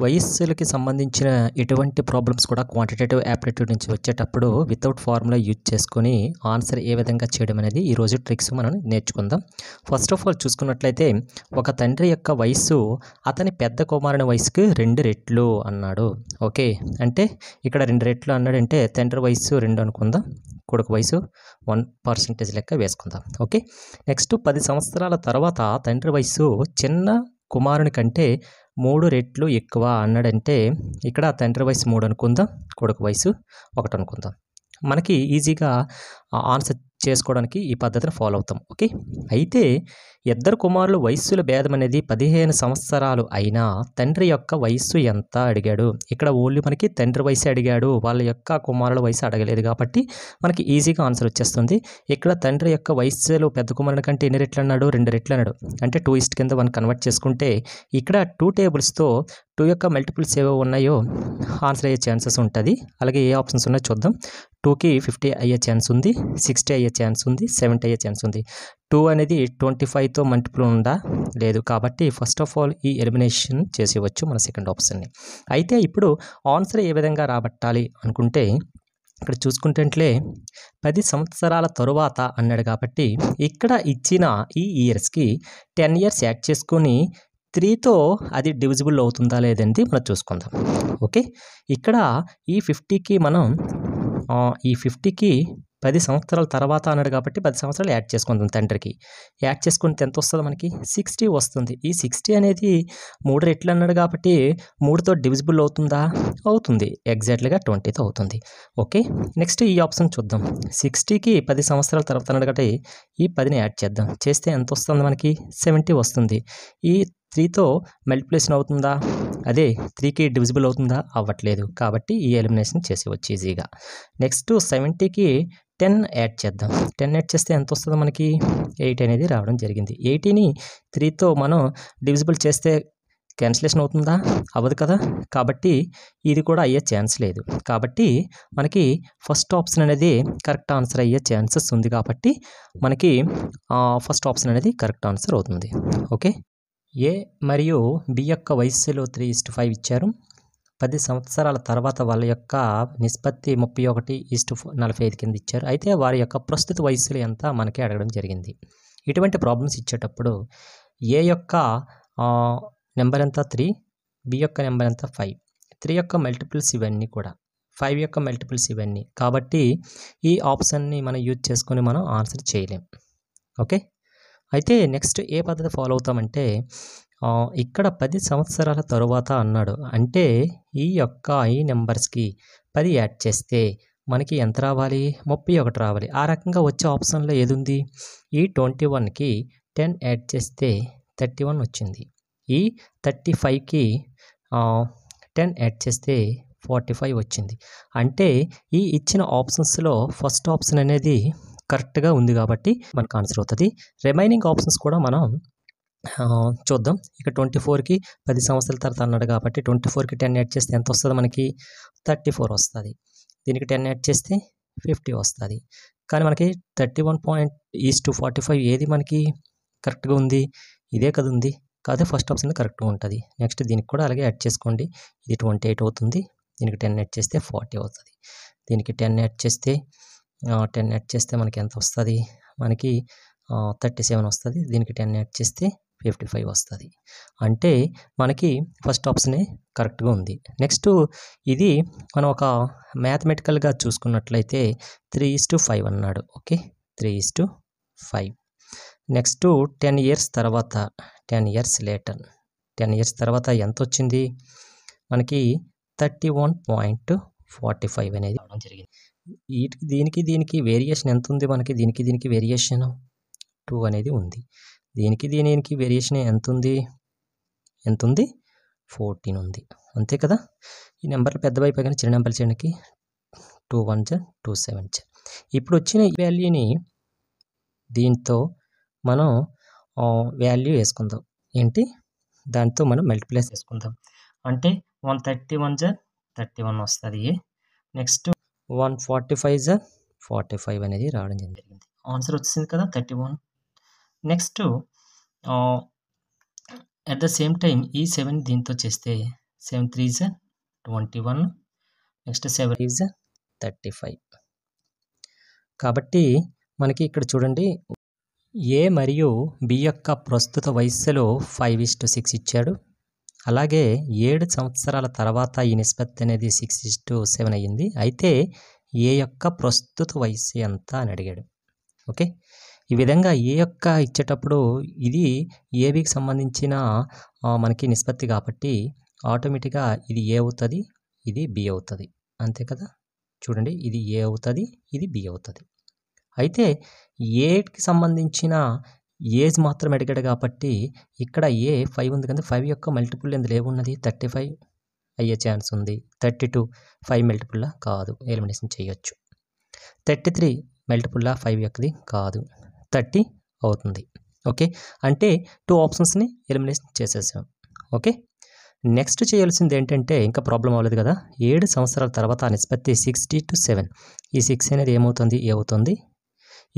వయస్సులకి సంబంధించిన ఎటువంటి ప్రాబ్లమ్స్ కూడా క్వాంటిటేటివ్ యాప్టిట్యూడ్ నుంచి వచ్చేటప్పుడు వితౌట్ ఫార్ములా యూజ్ చేసుకొని ఆన్సర్ ఏ విధంగా చేయడం అనేది ఈరోజు ట్రిక్స్ మనం నేర్చుకుందాం. ఫస్ట్ ఆఫ్ ఆల్ చూసుకున్నట్లయితే ఒక తండ్రి యొక్క వయస్సు అతని పెద్ద కుమారుని వయసుకి 2 రెట్లు అన్నాడు. ఓకే, అంటే ఇక్కడ 2 రెట్లు అన్నాడంటే తండ్రి వయస్సు 2 అనుకుందాం, కొడుకు వయసు 1% లెక్క వేసుకుందాం. ఓకే, నెక్స్ట్ 10 సంవత్సరాల తర్వాత తండ్రి వయస్సు చిన్న కుమారుని కంటే 3 రెట్లు ఎక్కువ అన్నాడంటే ఇక్కడ తండ్రి వయసు 3 అనుకుందాం, కొడుకు వయసు 1 అనుకుందాం. మనకి ఈజీగా ఆన్సర్ చేసుకోవడానికి ఈ పద్ధతిని ఫాలో అవుతాం. ఓకే, అయితే ఇద్దరు కుమారుల వయస్సుల భేదం అనేది 15 సంవత్సరాలు అయినా తండ్రి యొక్క వయస్సు ఎంత అడిగాడు. ఇక్కడ ఓన్లీ మనకి తండ్రి వయసు అడిగాడు, వాళ్ళ యొక్క కుమారుల వయసు అడగలేదు కాబట్టి మనకి ఈజీగా ఆన్సర్ వచ్చేస్తుంది. ఇక్కడ తండ్రి యొక్క వయస్సులో పెద్ద కుమారుని కంటే ఎన్ని రెట్లు అన్నాడు, 2 రెట్లు అన్నాడు. అంటే 2 కింద 1 కన్వర్ట్ చేసుకుంటే ఇక్కడ 2 టేబుల్స్తో 2 యొక్క మల్టిపుల్స్ ఏవో ఉన్నాయో ఆన్సర్ అయ్యే ఛాన్సెస్ ఉంటుంది. అలాగే ఏ ఆప్షన్స్ ఉన్నాయో చూద్దాం. 2కి 50 అయ్యే ఛాన్స్ ఉంది, 60 అయ్యే ఛాన్స్ ఉంది, 70 అయ్యే ఛాన్స్ ఉంది. 2 అనేది 25తో మల్టిపుల్ ఉందా, లేదు. కాబట్టి ఫస్ట్ ఆఫ్ ఆల్ ఈ ఎలిమినేషన్ చేసేవచ్చు మన సెకండ్ ఆప్షన్ని. అయితే ఇప్పుడు ఆన్సర్ ఏ విధంగా రాబట్టాలి అనుకుంటే ఇక్కడ చూసుకుంటే 10 సంవత్సరాల తరువాత అన్నాడు కాబట్టి ఇక్కడ ఇచ్చిన ఈ ఇయర్స్కి 10 ఇయర్స్ యాడ్ చేసుకొని 3తో అది డివిజిబుల్ అవుతుందా లేదండి మనం చూసుకుందాం. ఓకే, ఇక్కడ ఈ 50కి మనం ఈ 50కి 10 సంవత్సరాల తర్వాత అన్నాడు కాబట్టి 10 సంవత్సరాలు యాడ్ చేసుకుందాం. తండ్రికి యాడ్ చేసుకుంటే ఎంత వస్తుంది మనకి 60 వస్తుంది. ఈ 60 అనేది 3 రెట్లు అన్నాడు కాబట్టి 3తో డివిజిబుల్ అవుతుందా, అవుతుంది. ఎగ్జాక్ట్లీగా 20తో అవుతుంది. ఓకే, నెక్స్ట్ ఈ ఆప్షన్ చూద్దాం. 60కి 10 సంవత్సరాల తర్వాత అన్నాడు కాబట్టి ఈ 10ని యాడ్ చేద్దాం. చేస్తే ఎంత వస్తుంది మనకి 70 వస్తుంది. ఈ 3తో మల్టిప్లికేషన్ అవుతుందా, అదే 3కి డివిజిబుల్ అవుతుందా, అవ్వట్లేదు. కాబట్టి ఈ ఎలిమినేషన్ చేసేవచ్చు ఈజీగా. నెక్స్ట్ 70కి 10 యాడ్ చేద్దాం. 10 యాడ్ చేస్తే ఎంత వస్తుందో మనకి 8 అనేది రావడం జరిగింది. 80ని 3తో మనం డివిజిబుల్ చేస్తే క్యాన్సిలేషన్ అవుతుందా, అవ్వదు కదా. కాబట్టి ఇది కూడా అయ్యే ఛాన్స్ లేదు. కాబట్టి మనకి ఫస్ట్ ఆప్షన్ అనేది కరెక్ట్ ఆన్సర్ అయ్యే ఛాన్సెస్ ఉంది. కాబట్టి మనకి ఫస్ట్ ఆప్షన్ అనేది కరెక్ట్ ఆన్సర్ అవుతుంది. ఓకే, ఏ మరియు బి యొక్క వయస్సులో 3:5 ఇచ్చారు. 10 సంవత్సరాల తర్వాత వాళ్ళ యొక్క నిష్పత్తి 31:45 కింద ఇచ్చారు. అయితే వారి యొక్క ప్రస్తుత వయస్సులు ఎంత మనకి అడగడం జరిగింది. ఇటువంటి ప్రాబ్లమ్స్ ఇచ్చేటప్పుడు ఏ యొక్క నెంబర్ ఎంత 3, బి యొక్క నెంబర్ ఎంత 5, 3 యొక్క మల్టిపుల్స్ ఇవన్నీ కూడా 5 యొక్క మల్టిపుల్స్ ఇవన్నీ. కాబట్టి ఈ ఆప్షన్ని మనం యూజ్ చేసుకొని మనం ఆన్సర్ చేయలేం. ఓకే, అయితే నెక్స్ట్ ఏ పద్ధతి ఫాలో అవుతామంటే ఇక్కడ 10 సంవత్సరాల తరువాత అన్నాడు అంటే ఈ నెంబర్స్కి 10 యాడ్ చేస్తే మనకి ఎంత రావాలి, 31 రావాలి. ఆ రకంగా వచ్చే ఆప్షన్లో ఏది ఉంది, ఈ 21కి 10 యాడ్ చేస్తే 31 వచ్చింది. ఈ 35కి 10 యాడ్ చేస్తే 45 వచ్చింది. అంటే ఈ ఇచ్చిన ఆప్షన్స్లో ఫస్ట్ ఆప్షన్ అనేది కరెక్ట్గా ఉంది కాబట్టి మనకు ఆన్సర్ అవుతుంది. రిమైనింగ్ ఆప్షన్స్ కూడా మనం చూద్దాం. ఇక 24కి 10 సంవత్సరాల తర్వాత అన్నాడు కాబట్టి 24కి 10 యాడ్ చేస్తే ఎంత వస్తుంది మనకి 34 వస్తుంది. దీనికి 10 యాడ్ చేస్తే 50 వస్తుంది. కానీ మనకి 31:45 ఏది మనకి కరెక్ట్గా ఉంది, ఇదే కదా ఉంది. కాకపోతే ఫస్ట్ ఆప్షన్ కరెక్ట్గా ఉంటుంది. నెక్స్ట్ దీనికి కూడా అలాగే యాడ్ చేసుకోండి. ఇది 28 అవుతుంది. దీనికి 10 యాడ్ చేస్తే 40 అవుతుంది. దీనికి 10 యాడ్ చేస్తే మనకి ఎంత వస్తుంది, మనకి 37 వస్తుంది. దీనికి 10 యాడ్ చేస్తే 55 వస్తుంది. అంటే మనకి ఫస్ట్ ఆప్షనే కరెక్ట్గా ఉంది. నెక్స్ట్ ఇది మనం ఒక మ్యాథమెటికల్గా చూసుకున్నట్లయితే 3:5 అన్నాడు. ఓకే, 3:5. నెక్స్ట్ 10 ఇయర్స్ తర్వాత 10 ఇయర్స్ లేటర్ 10 ఇయర్స్ తర్వాత ఎంత వచ్చింది మనకి 31:45 అనేది రావడం జరిగింది. దీనికి వేరియేషన్ ఎంత ఉంది మనకి, దీనికి వేరియేషన్ 2 అనేది ఉంది. దీనికి వేరియేషన్ ఎంత ఉంది 14 ఉంది. అంతే కదా. ఈ నెంబర్లు పెద్దవి అయిపోయి చిన్న నెంబర్లు చేయడానికి 2 1 2 7. ఇప్పుడు వచ్చిన ఈ వాల్యూని దీంతో మనం వాల్యూ వేసుకుందాం. ఏంటి, దాంతో మనం మల్టిప్లై చేసుకుందాం. అంటే 131 31 వస్తుంది. నెక్స్ట్ 145 45 అనేది రావడం జరిగింది. ఆన్సర్ వచ్చింది కదా 31. Next at the same time ఈ 7 దీంతో చేస్తే 7 3 is 21, నెక్స్ట్ 7 is 35. కాబట్టి మనకి ఇక్కడ చూడండి ఏ మరియు బి యొక్క ప్రస్తుత వయస్సులో 5:6 ఇచ్చాడు. అలాగే 7 సంవత్సరాల తర్వాత ఈ నిష్పత్తి అనేది 6:7 అయ్యింది. అయితే ఏ యొక్క ప్రస్తుత వయస్సు ఎంత అని అడిగాడు. ఓకే, ఈ విధంగా ఏ యొక్క ఇచ్చేటప్పుడు ఇది ఏబికి సంబంధించిన మనకి నిష్పత్తి కాబట్టి ఆటోమేటిక్గా ఇది ఏ అవుతుంది, ఇది బి అవుతుంది, అంతే కదా. చూడండి, ఇది ఏ అవుతుంది, ఇది బి అవుతుంది. అయితే ఏకి సంబంధించిన ఏజ్ మాత్రం అడిగాడు కాబట్టి ఇక్కడ ఏ 5 ఉంది కదా, 5 యొక్క మల్టిపుల్ ఎందులో ఏమున్నది 35 అయ్యే ఛాన్స్ ఉంది. 32 5 మల్టిపుల్లా కాదు, ఎలిమినేషన్ చేయొచ్చు. 33 మల్టిపుల్లా 5 యొక్కది కాదు, 30 అవుతుంది. ఓకే, అంటే 2 ఆప్షన్స్ని ఎలిమినేషన్ చేసేసాం. ఓకే, నెక్స్ట్ చేయాల్సింది ఏంటంటే ఇంకా ప్రాబ్లం అవ్వలేదు కదా. 7 సంవత్సరాల తర్వాత ఆ నిష్పత్తి 60:7. ఈ 6 అనేది ఏమవుతుంది, ఏ అవుతుంది,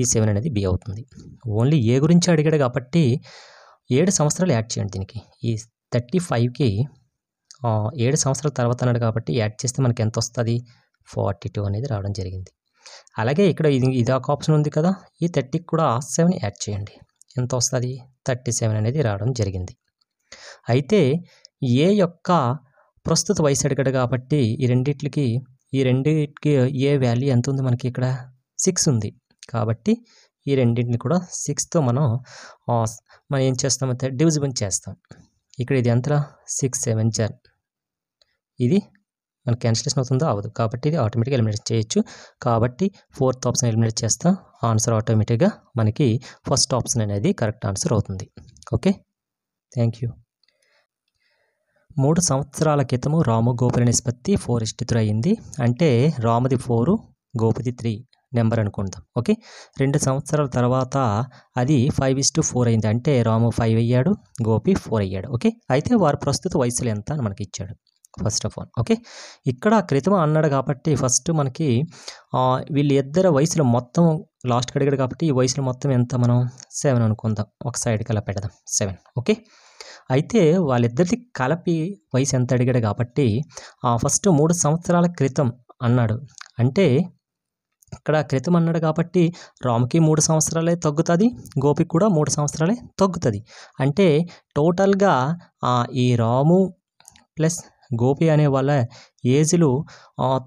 ఈ 7 అనేది బి అవుతుంది. ఓన్లీ ఏ గురించి అడిగాడు కాబట్టి 7 సంవత్సరాలు యాడ్ చేయండి దీనికి. ఈ 35కి 7 సంవత్సరాల తర్వాత అన్నాడు కాబట్టి యాడ్ చేస్తే మనకి ఎంత వస్తుంది, 42 అనేది రావడం జరిగింది. అలాగే ఇక్కడ ఇది ఒక ఆప్షన్ ఉంది కదా, ఈ 30కి కూడా 7 యాడ్ చేయండి, ఎంత వస్తుంది, 37 అనేది రావడం జరిగింది. అయితే ఏ యొక్క ప్రస్తుత వయసు అడిగాడు కాబట్టి ఈ రెండింటికి ఏ వాల్యూ ఎంత ఉంది మనకి, ఇక్కడ 6 ఉంది కాబట్టి ఈ రెండింటిని కూడా 6తో మనం ఏం చేస్తామంటే డివిజిబుల్ చేస్తాం. ఇక్కడ ఇది ఎంత 6 7 10, ఇది మనకి క్యాన్సిలేషన్ అవుతుందో అవ్వదు కాబట్టి ఇది ఆటోమేటిక్గా ఎలిమినేట్ చేయొచ్చు. కాబట్టి 4th ఆప్షన్ ఎలిమినేట్ చేస్తాం. ఆన్సర్ ఆటోమేటిక్గా మనకి ఫస్ట్ ఆప్షన్ అనేది కరెక్ట్ ఆన్సర్ అవుతుంది. Okay, thank you. 3 సంవత్సరాల క్రితము రాము గోపుల నిష్పత్తి 4:3 అయింది. అంటే రాముది 4, గోపుది 3 నెంబర్ అనుకుందాం. ఓకే, 2 సంవత్సరాల తర్వాత అది 5:4 అయింది. అంటే రాము 5 అయ్యాడు, గోపి 4 అయ్యాడు. ఓకే, అయితే వారి ప్రస్తుత వయసులు ఎంత అని మనకి ఇచ్చాడు ఫస్ట్ ఆఫ్ ఆల్. ఓకే, ఇక్కడ క్రితం అన్నాడు కాబట్టి ఫస్ట్ మనకి వీళ్ళ ఇద్దరు వయసులో మొత్తం లాస్ట్కి అడిగాడు కాబట్టి ఈ వయసులో మొత్తం ఎంత మనం 7 అనుకుందాం. ఒక సైడ్కి అలా పెడదాం 7. ఓకే, అయితే వాళ్ళిద్దరిది కలిపి వయసు ఎంత అడిగాడు కాబట్టి ఫస్ట్ 3 సంవత్సరాల క్రితం అన్నాడు. అంటే ఇక్కడ క్రితం అన్నాడు కాబట్టి రాముకి 3 సంవత్సరాలే తగ్గుతుంది, గోపికి కూడా 3 సంవత్సరాలే తగ్గుతుంది. అంటే టోటల్గా ఈ రాము ప్లస్ గోపి అనే వాళ్ళ ఏజ్లు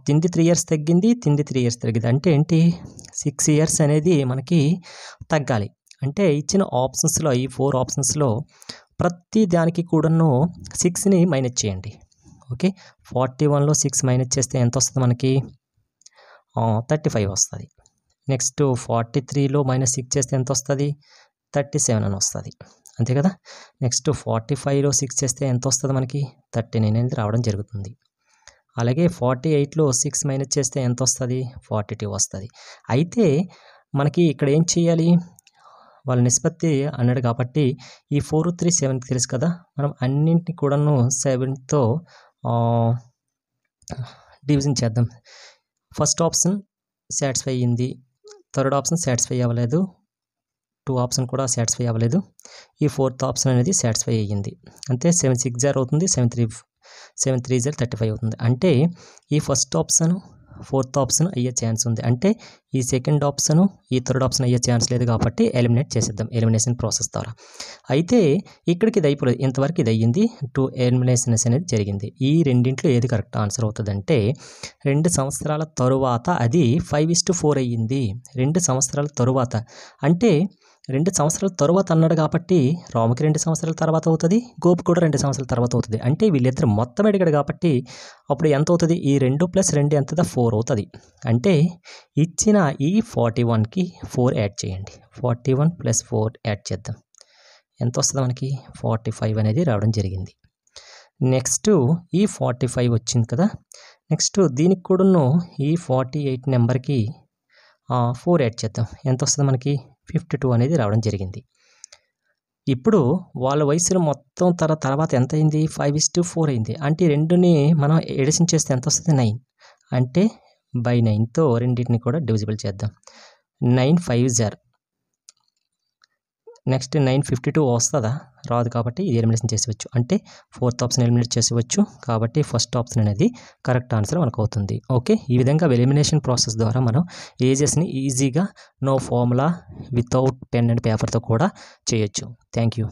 తింది 3 ఇయర్స్ తగ్గింది, తింది 3 ఇయర్స్ తగ్గింది. అంటే ఏంటి 6 ఇయర్స్ అనేది మనకి తగ్గాలి. అంటే ఇచ్చిన ఆప్షన్స్లో ఈ 4 ఆప్షన్స్లో ప్రతి దానికి కూడాను 6ని మైనస్ చేయండి. ఓకే, 41లో 6 మైనస్ చేస్తే ఎంత వస్తుంది మనకి 35 వస్తుంది. నెక్స్ట్ 43లో -6 చేస్తే ఎంత వస్తుంది 37 అని వస్తుంది, అంతే కదా. నెక్స్ట్ 45లో 6 చేస్తే ఎంత వస్తుంది మనకి 39 అనేది రావడం జరుగుతుంది. అలాగే 48లో 6 మైనస్ చేస్తే ఎంత వస్తుంది 42 వస్తుంది. అయితే మనకి ఇక్కడ ఏం చేయాలి, వాళ్ళ నిష్పత్తి అన్నాడు కాబట్టి ఈ 4 3 7 తెలుసు కదా, మనం అన్నింటినీ కూడాను 7తో డివిజన్ చేద్దాం. ఫస్ట్ ఆప్షన్ సాటిస్ఫై అయ్యింది, థర్డ్ ఆప్షన్ సాటిస్ఫై అవ్వలేదు, 2 ఆప్షన్ కూడా సాటిస్ఫై అవ్వలేదు, ఈ 4th ఆప్షన్ అనేది సాటిస్ఫై అయ్యింది. అంతే 7 6 0 అవుతుంది, 7 3 0 35 అవుతుంది. అంటే ఈ ఫస్ట్ ఆప్షన్ 4th ఆప్షన్ అయ్యే ఛాన్స్ ఉంది. అంటే ఈ సెకండ్ ఆప్షను ఈ థర్డ్ ఆప్షన్ అయ్యే ఛాన్స్ లేదు కాబట్టి ఎలిమినేట్ చేసేద్దాం ఎలిమినేషన్ ప్రాసెస్ ద్వారా. అయితే ఇక్కడికి ఇది అయిపోలేదు, ఇంతవరకు ఇది అయ్యింది, 2 ఎలిమినేషన్స్ అనేది జరిగింది. ఈ రెండింట్లో ఏది కరెక్ట్ ఆన్సర్ అవుతుంది అంటే 2 సంవత్సరాల తరువాత అది 5:4 అయ్యింది. 2 సంవత్సరాల తరువాత అంటే 2 సంవత్సరాల తరువాత అన్నాడు కాబట్టి రాముకి 2 సంవత్సరాల తర్వాత అవుతుంది, గోపి కూడా 2 సంవత్సరాల తర్వాత అవుతుంది. అంటే వీళ్ళిద్దరు మొత్తం అడిగాడు కాబట్టి అప్పుడు ఎంత అవుతుంది, ఈ 2 + 2 ఎంత 4 అవుతుంది. అంటే ఇచ్చిన ఈ 41కి 4 యాడ్ చేయండి, 41 + 4 యాడ్ చేద్దాం, ఎంత వస్తుంది మనకి 45 అనేది రావడం జరిగింది. నెక్స్ట్ ఈ 45 వచ్చింది కదా, నెక్స్ట్ దీనికి కూడాను ఈ 48 నెంబర్కి 4 యాడ్ చేద్దాం, ఎంత వస్తుంది మనకి 52 అనేది రావడం జరిగింది. ఇప్పుడు వాళ్ళ వయసులో మొత్తం తర్వాత ఎంత అయింది 5:4 అయింది. అంటే రెండుని మనం ఎడిషన్ చేస్తే ఎంత వస్తుంది 9. అంటే బై 9తో రెండింటిని కూడా డివిజిబుల్ చేద్దాం. 9 5 0 నెక్స్ట్ 952 వస్తుందా? రాదు కాబట్టి ఇది ఎలిమినేషన్ చేసేవచ్చు. అంటే ఫోర్త్ ఆప్షన్ ఎలిమినేట్ చేసేవచ్చు. కాబట్టి ఫస్ట్ ఆప్షన్ అనేది కరెక్ట్ ఆన్సర్ మనకు అవుతుంది. ఓకే, ఈ విధంగా ఎలిమినేషన్ ప్రాసెస్ ద్వారా మనం ఏజెస్ని ఈజీగా no formula without pen and పేపర్తో కూడా చేయొచ్చు. Thank you.